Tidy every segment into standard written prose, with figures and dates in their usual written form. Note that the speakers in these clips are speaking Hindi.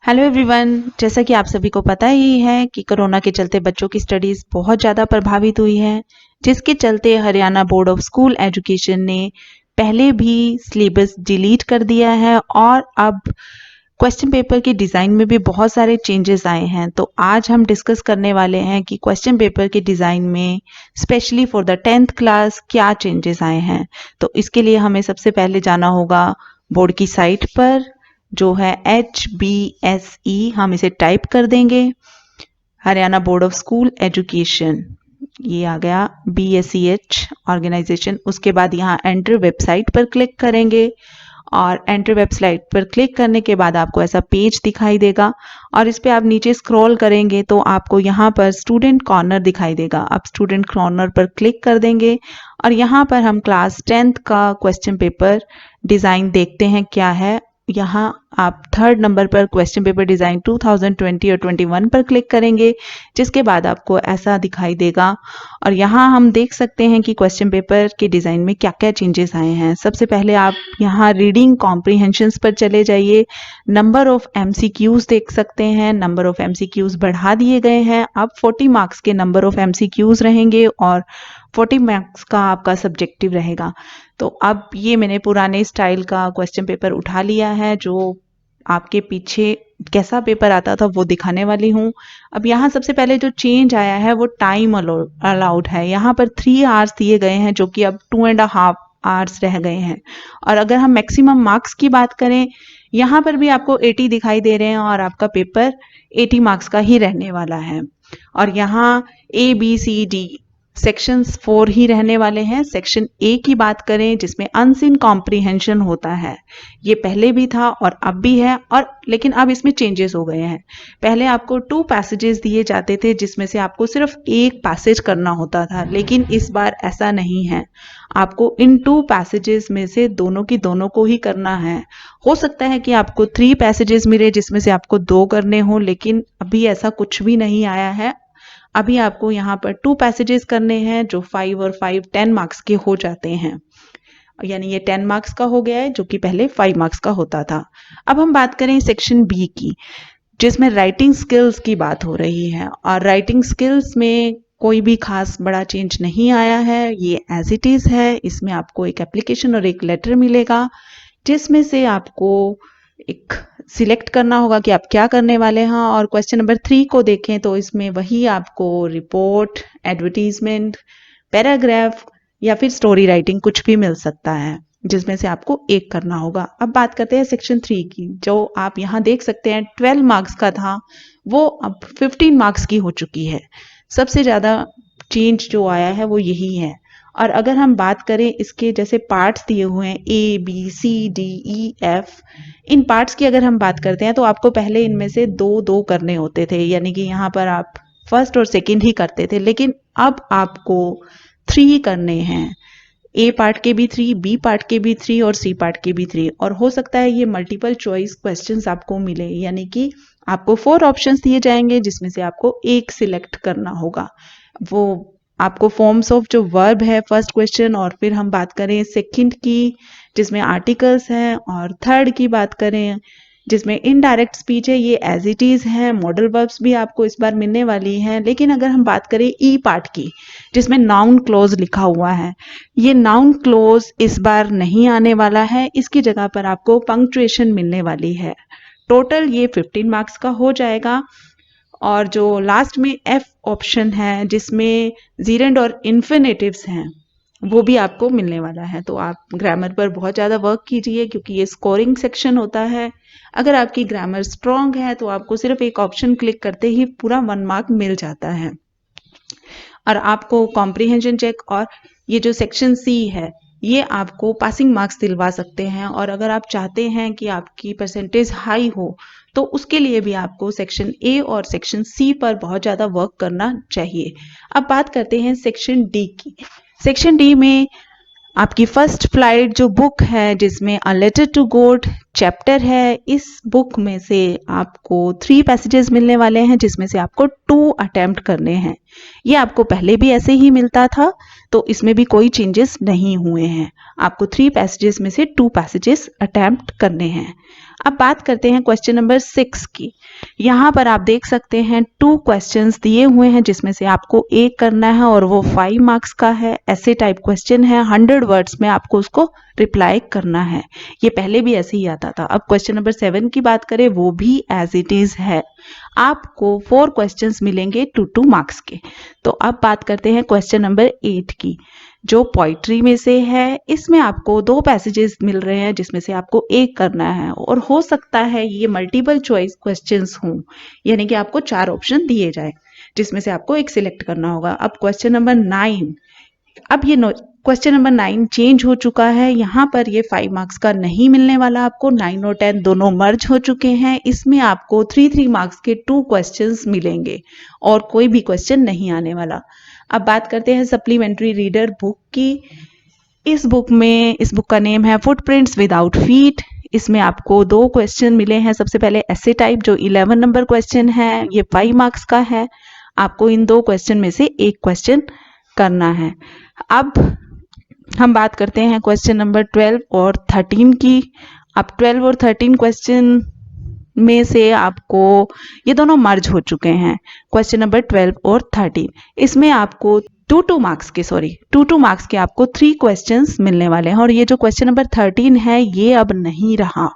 Hello everyone. जैसा कि आप सभी को पता ही है कि कोरोना के चलते बच्चों की स्टडीज बहुत ज़्यादा प्रभावित हुई है, जिसके चलते Haryana board of school education ने पहले भी सिलेबस डिलीट कर दिया है और अब क्वेश्चन पेपर के डिज़ाइन में भी बहुत सारे चेंजेस आए हैं। तो आज हम डिस्कस करने वाले हैं कि क्वेश्चन पेपर के डिज़ाइन में specially for the 10th class क्या चेंजेस आए हैं। तो इसके लिए हमें सबसे पहले जाना होगा बोर्ड की साइट पर, जो है HBSE। हम इसे टाइप कर देंगे, Haryana board of school education. ये आ गया BSEH ऑर्गेनाइजेशन। उसके बाद यहाँ एंटर वेबसाइट पर क्लिक करेंगे और एंटर वेबसाइट पर क्लिक करने के बाद आपको ऐसा पेज दिखाई देगा और इस पे आप नीचे स्क्रॉल करेंगे तो आपको यहाँ पर स्टूडेंट कॉर्नर दिखाई देगा। आप स्टूडेंट कॉर्नर पर क्लिक कर देंगे और यहाँ पर हम क्लास 10th का क्वेश्चन पेपर डिज़ाइन देखते हैं क्या है। यहाँ आप 3rd नंबर पर क्वेश्चन पेपर डिज़ाइन 2020 और 21 पर क्लिक करेंगे, जिसके बाद आपको ऐसा दिखाई देगा और यहाँ हम देख सकते हैं कि क्वेश्चन पेपर के डिज़ाइन में क्या क्या चेंजेस आए हैं। सबसे पहले आप यहाँ रीडिंग कॉम्प्रीहेंशंस पर चले जाइए। नंबर ऑफ MCQs देख सकते हैं, नंबर ऑफ MCQs बढ़ा दिए गए हैं। अब 40 मार्क्स के नंबर ऑफ MCQs रहेंगे और 40 मार्क्स का आपका सब्जेक्टिव रहेगा। तो अब ये मैंने पुराने स्टाइल का क्वेश्चन पेपर उठा लिया है, जो आपके पीछे कैसा पेपर आता था वो दिखाने वाली हूँ। अब यहाँ सबसे पहले जो चेंज आया है वो टाइम अलाउड है। यहाँ पर 3 आवर्स दिए गए हैं, जो कि अब 2.5 आवर्स रह गए हैं। और अगर हम मैक्सिमम मार्क्स की बात करें, यहाँ पर भी आपको 80 दिखाई दे रहे हैं और आपका पेपर 80 मार्क्स का ही रहने वाला है। और यहाँ ABCD सेक्शंस 4 ही रहने वाले हैं। सेक्शन ए की बात करें, जिसमें अनसीन कॉम्प्रीहेंशन होता है, ये पहले भी था और अब भी है, और लेकिन अब इसमें चेंजेस हो गए हैं। पहले आपको 2 पैसेजेस दिए जाते थे, जिसमें से आपको सिर्फ एक पैसेज करना होता था, लेकिन इस बार ऐसा नहीं है। आपको इन 2 पैसेजेस में से दोनों की दोनों को ही करना है। हो सकता है कि आपको 3 पैसेजेस मिले जिसमें से आपको 2 करने हो, लेकिन अभी ऐसा कुछ भी नहीं आया है। अभी आपको यहाँ पर 2 पैसेजेस करने हैं, जो 5 और 5 10 मार्क्स के हो जाते हैं। यानी ये 10 मार्क्स का हो गया है, जो कि पहले 5 मार्क्स का होता था। अब हम बात करें सेक्शन बी की, जिसमें राइटिंग स्किल्स की बात हो रही है। और राइटिंग स्किल्स में कोई भी खास बड़ा चेंज नहीं आया है, ये एज इट इज़ है। इसमें आपको एक एप्लीकेशन और एक लेटर मिलेगा, जिसमें से आपको एक सिलेक्ट करना होगा कि आप क्या करने वाले हैं। और क्वेश्चन नंबर 3 को देखें तो इसमें वही आपको रिपोर्ट, एडवर्टीजमेंट, पैराग्राफ या फिर स्टोरी राइटिंग कुछ भी मिल सकता है, जिसमें से आपको एक करना होगा। अब बात करते हैं सेक्शन 3 की, जो आप यहाँ देख सकते हैं 12 मार्क्स का था, वो अब 15 मार्क्स की हो चुकी है। सबसे ज़्यादा चेंज जो आया है वो यही है। और अगर हम बात करें इसके जैसे पार्ट्स दिए हुए हैं ABCDEF, इन पार्ट्स की अगर हम बात करते हैं तो आपको पहले इनमें से 2-2 करने होते थे, यानी कि यहाँ पर आप फर्स्ट और सेकंड ही करते थे, लेकिन अब आपको 3 करने हैं। A पार्ट के भी 3, B पार्ट के भी 3 और C पार्ट के भी 3। और हो सकता है ये मल्टीपल चॉइस क्वेश्चंस आपको मिले, यानी कि आपको 4 ऑप्शंस दिए जाएंगे, जिसमें से आपको एक सिलेक्ट करना होगा। वो आपको फॉर्म्स ऑफ जो वर्ब है फर्स्ट क्वेश्चन, और फिर हम बात करें सेकंड की, जिसमें आर्टिकल्स हैं, और थर्ड की बात करें जिसमें इनडायरेक्ट स्पीच है, ये एज इट इज़ है। मॉडल वर्ब्स भी आपको इस बार मिलने वाली हैं। लेकिन अगर हम बात करें ई पार्ट की, जिसमें नाउन क्लोज लिखा हुआ है, ये नाउन क्लोज इस बार नहीं आने वाला है। इसकी जगह पर आपको पंक्चुएशन मिलने वाली है। टोटल ये 15 मार्क्स का हो जाएगा। और जो लास्ट में F ऑप्शन है, जिसमें जीरेंड और इन्फिनेटिव्स हैं, वो भी आपको मिलने वाला है। तो आप ग्रामर पर बहुत ज़्यादा वर्क कीजिए, क्योंकि ये स्कोरिंग सेक्शन होता है। अगर आपकी ग्रामर स्ट्रॉन्ग है तो आपको सिर्फ एक ऑप्शन क्लिक करते ही पूरा 1 मार्क मिल जाता है। और आपको कॉम्प्रीहेंशन चेक और ये जो सेक्शन C है, ये आपको पासिंग मार्क्स दिलवा सकते हैं। और अगर आप चाहते हैं कि आपकी परसेंटेज हाई हो, तो उसके लिए भी आपको सेक्शन A और सेक्शन C पर बहुत ज़्यादा वर्क करना चाहिए। अब बात करते हैं सेक्शन D की। सेक्शन D में आपकी फर्स्ट फ्लाइट जो बुक है, जिसमें a letter to God chapter है, इस बुक में से आपको 3 पैसेजेस मिलने वाले हैं, जिसमें से आपको 2 अटेम्प्ट करने हैं। ये आपको पहले भी ऐसे ही मिलता था, तो इसमें भी कोई चेंजेस नहीं हुए हैं। आपको 3 पैसेजेस में से 2 पैसेजेस अटेम्प्ट करने हैं। अब बात करते हैं क्वेश्चन नंबर 6 की। यहाँ पर आप देख सकते हैं 2 क्वेश्चंस दिए हुए हैं जिसमें से आपको एक करना है और वो 5 मार्क्स का है। ऐसे टाइप क्वेश्चन है, 100 वर्ड्स में आपको उसको रिप्लाई करना है। ये पहले भी ऐसे ही आता था। अब क्वेश्चन नंबर 7 की बात करें, वो भी एज इट इज है। आपको 4 क्वेश्चंस मिलेंगे 2 मार्क्स के। तो अब बात करते हैं क्वेश्चन नंबर 8 की, जो पोइट्री में से है। इसमें आपको 2 पैसेजेस मिल रहे हैं जिसमें से आपको एक करना है और हो सकता है ये मल्टीपल चॉइस क्वेश्चंस हों, यानी कि आपको 4 ऑप्शन दिए जाए जिसमें से आपको एक सिलेक्ट करना होगा। अब क्वेश्चन नंबर 9, अब ये क्वेश्चन नंबर 9 चेंज हो चुका है। यहाँ पर ये 5 मार्क्स का नहीं मिलने वाला आपको, 9 और 10 दोनों मर्ज हो चुके हैं। इसमें आपको 3 मार्क्स के 2 क्वेश्चंस मिलेंगे और कोई भी क्वेश्चन नहीं आने वाला। अब बात करते हैं सप्लीमेंट्री रीडर बुक की। इस बुक का नेम है फुटप्रिंट्स विदाउट फीट। इसमें आपको 2 क्वेश्चन मिले हैं। सबसे पहले ऐसे टाइप जो 11 नंबर क्वेश्चन है, ये 5 मार्क्स का है। आपको इन 2 क्वेश्चन में से एक क्वेश्चन करना है। अब हम बात करते हैं क्वेश्चन नंबर 12 और 13 की। अब 12 और 13 क्वेश्चन में से आपको ये दोनों मर्ज हो चुके हैं, क्वेश्चन नंबर 12 और 13। इसमें आपको 2 मार्क्स के आपको 3 क्वेश्चंस मिलने वाले हैं और ये जो क्वेश्चन नंबर 13 है ये अब नहीं रहा।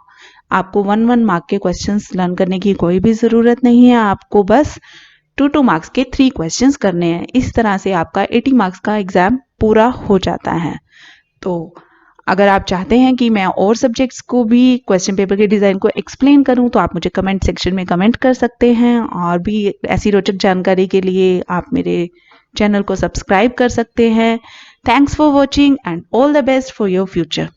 आपको 1 मार्क के क्वेश्चंस लर्न करने की कोई भी जरूरत नहीं है, आपको बस 2 मार्क्स के 3 क्वेश्चंस करने हैं। इस तरह से आपका 80 मार्क्स का एग्जाम पूरा हो जाता है। तो अगर आप चाहते हैं कि मैं और सब्जेक्ट्स को भी क्वेश्चन पेपर के डिज़ाइन को एक्सप्लेन करूं तो आप मुझे कमेंट सेक्शन में कमेंट कर सकते हैं, और भी ऐसी रोचक जानकारी के लिए आप मेरे चैनल को सब्सक्राइब कर सकते हैं। Thanks for watching and all the best for your future.